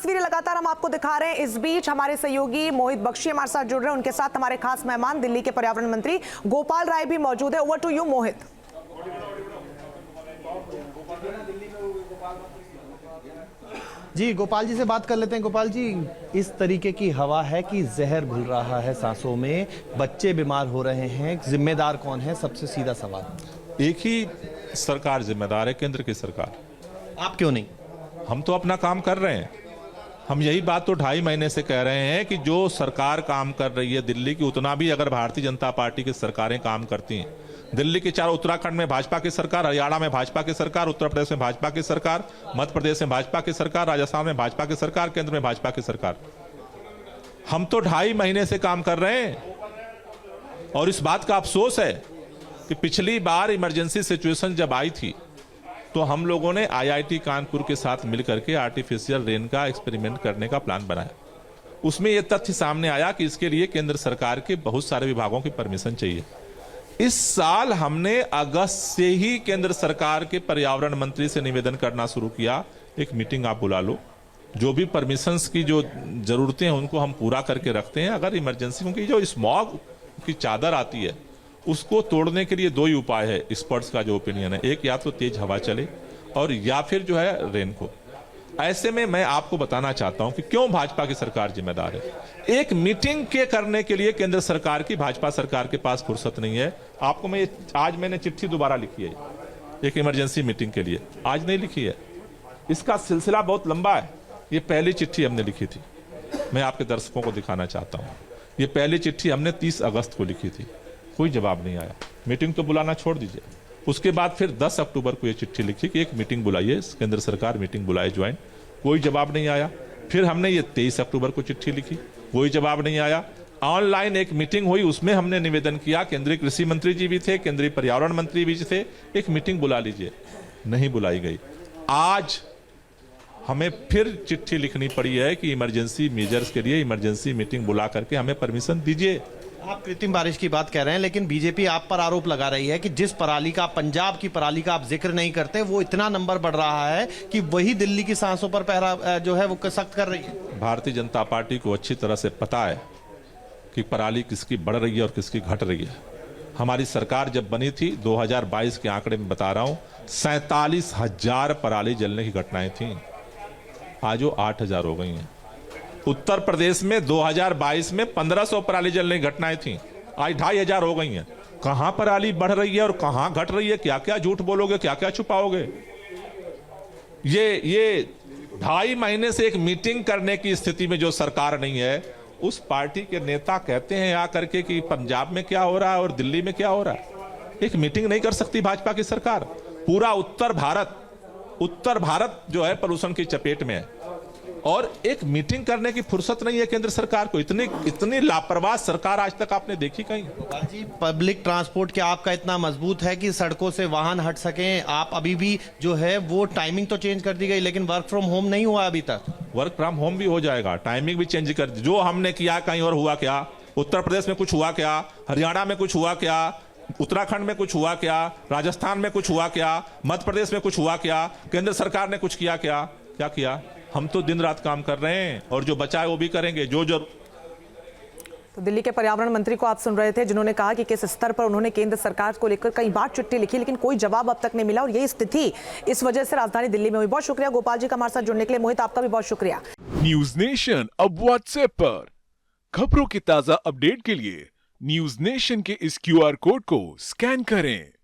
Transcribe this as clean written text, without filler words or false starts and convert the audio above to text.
तस्वीरें लगातार हम आपको दिखा रहे हैं। इस बीच हमारे सहयोगी मोहित बख्शी हमारे साथ जुड़ रहे हैं, उनके साथ हमारे खास मेहमान दिल्ली के पर्यावरण मंत्री गोपाल राय भी मौजूद है। ओवर टू यू मोहित। जी गोपाल जी से बात कर लेते हैं। गोपाल जी, इस तरीके की हवा है कि जहर घुल रहा है सांसों में, बच्चे बीमार हो रहे हैं, जिम्मेदार कौन है? सबसे सीधा सवाल। एक ही सरकार जिम्मेदार है, केंद्र की सरकार। आप क्यों नहीं? हम तो अपना काम कर रहे हैं। हम यही बात तो 2.5 महीने से कह रहे हैं कि जो सरकार काम कर रही है दिल्ली की, उतना भी अगर भारतीय जनता पार्टी की सरकारें काम करती हैं, दिल्ली के चारों, उत्तराखंड में भाजपा की सरकार, हरियाणा में भाजपा की सरकार, उत्तर प्रदेश में भाजपा की सरकार, मध्य प्रदेश में भाजपा की सरकार, राजस्थान में भाजपा की सरकार, केंद्र में भाजपा की सरकार। हम तो 2.5 महीने से काम कर रहे हैं। और इस बात का अफसोस है कि पिछली बार इमरजेंसी सिचुएशन जब आई थी तो हम लोगों ने IIT कानपुर के साथ मिलकर के आर्टिफिशियल रेन का एक्सपेरिमेंट करने का प्लान बनाया। उसमें यह तथ्य सामने आया कि इसके लिए केंद्र सरकार के बहुत सारे विभागों की परमिशन चाहिए। इस साल हमने अगस्त से ही केंद्र सरकार के पर्यावरण मंत्री से निवेदन करना शुरू किया, एक मीटिंग आप बुला लो, जो भी परमिशंस की जो जरूरतें हैं उनको हम पूरा करके रखते हैं। अगर इमरजेंसी, क्योंकि जो स्मॉग की चादर आती है उसको तोड़ने के लिए 2 ही उपाय है, एक्सपर्ट्स का जो ओपिनियन है, एक या तो तेज हवा चले और या फिर जो है रेन को। ऐसे में मैं आपको बताना चाहता हूं कि क्यों भाजपा की सरकार जिम्मेदार है। एक मीटिंग के करने के लिए केंद्र सरकार की, भाजपा सरकार के पास फुर्सत नहीं है। आपको आज मैंने चिट्ठी दोबारा लिखी है एक इमरजेंसी मीटिंग के लिए, आज नहीं लिखी है, इसका सिलसिला बहुत लंबा है। ये पहली चिट्ठी हमने लिखी थी, मैं आपके दर्शकों को दिखाना चाहता हूं। ये पहली चिट्ठी हमने 30 अगस्त को लिखी थी, कोई जवाब नहीं आया। मीटिंग तो बुलाना छोड़ दीजिए। उसके बाद फिर 10 अक्टूबर को ये चिट्ठी लिखी कि एक मीटिंग बुलाइए, केंद्र सरकार मीटिंग बुलाए ज्वाइंट, कोई जवाब नहीं आया। फिर हमने ये 23 अक्टूबर को चिट्ठी लिखी, कोई जवाब नहीं आया। ऑनलाइन एक मीटिंग हुई, उसमें हमने निवेदन किया, केंद्रीय कृषि मंत्री जी भी थे, केंद्रीय पर्यावरण मंत्री भी थे, एक मीटिंग बुला लीजिए, नहीं बुलाई गई। आज हमें फिर चिट्ठी लिखनी पड़ी है कि इमरजेंसी मेजर्स के लिए इमरजेंसी मीटिंग बुला करके हमें परमिशन दीजिए। आप कृत्रिम बारिश की बात कह रहे हैं, लेकिन बीजेपी आप पर आरोप लगा रही है कि जिस पराली का, पंजाब की पराली का आप जिक्र नहीं करते, वो इतना नंबर बढ़ रहा है कि वही दिल्ली की सांसों पर पहरा जो है वो सख्त कर रही है। भारतीय जनता पार्टी को अच्छी तरह से पता है कि पराली किसकी बढ़ रही है और किसकी घट रही है। हमारी सरकार जब बनी थी, 2022 के आंकड़े में बता रहा हूं, 47,000 पराली जलने की घटनाएं थी, आज वो 8,000 हो गई हैं। उत्तर प्रदेश में 2022 में 1500 पराली जलने की घटनाएं थी, आज 2,500 हो गई हैं। कहां पराली बढ़ रही है और कहां घट रही है? क्या क्या झूठ बोलोगे, क्या क्या छुपाओगे? ये 2.5 महीने से एक मीटिंग करने की स्थिति में जो सरकार नहीं है, उस पार्टी के नेता कहते हैं आकर के कि पंजाब में क्या हो रहा है और दिल्ली में क्या हो रहा है। एक मीटिंग नहीं कर सकती भाजपा की सरकार। पूरा उत्तर भारत जो है प्रदूषण की चपेट में है और एक मीटिंग करने की फुर्सत नहीं है केंद्र सरकार को। इतनी लापरवाह सरकार आज तक आपने देखी कहीं? जी, पब्लिक ट्रांसपोर्ट क्या आपका इतना मजबूत है कि सड़कों से वाहन हट सकें? आप अभी भी जो है वो टाइमिंग तो चेंज कर दी गई, लेकिन वर्क फ्रॉम होम नहीं हुआ अभी तक। वर्क फ्रॉम होम भी हो जाएगा, टाइमिंग भी चेंज कर दी। जो हमने किया कहीं और हुआ क्या? उत्तर प्रदेश में कुछ हुआ क्या? हरियाणा में कुछ हुआ क्या? उत्तराखंड में कुछ हुआ क्या? राजस्थान में कुछ हुआ क्या? मध्य प्रदेश में कुछ हुआ क्या? केंद्र सरकार ने कुछ किया क्या? क्या किया? हम तो दिन रात काम कर रहे हैं और जो बचा है वो भी करेंगे। जो तो दिल्ली के पर्यावरण मंत्री को आप सुन रहे थे, जिन्होंने कहा कि किस स्तर पर उन्होंने केंद्र सरकार को लेकर कई बार चिट्ठी लिखी, लेकिन कोई जवाब अब तक नहीं मिला और यही स्थिति इस वजह से राजधानी दिल्ली में हुई। बहुत शुक्रिया गोपाल जी का हमारे साथ जुड़ने के लिए। मोहित, आपका भी बहुत शुक्रिया। न्यूज नेशन अब व्हाट्सएप पर खबरों की ताजा अपडेट के लिए न्यूज नेशन के इस QR कोड को स्कैन करें।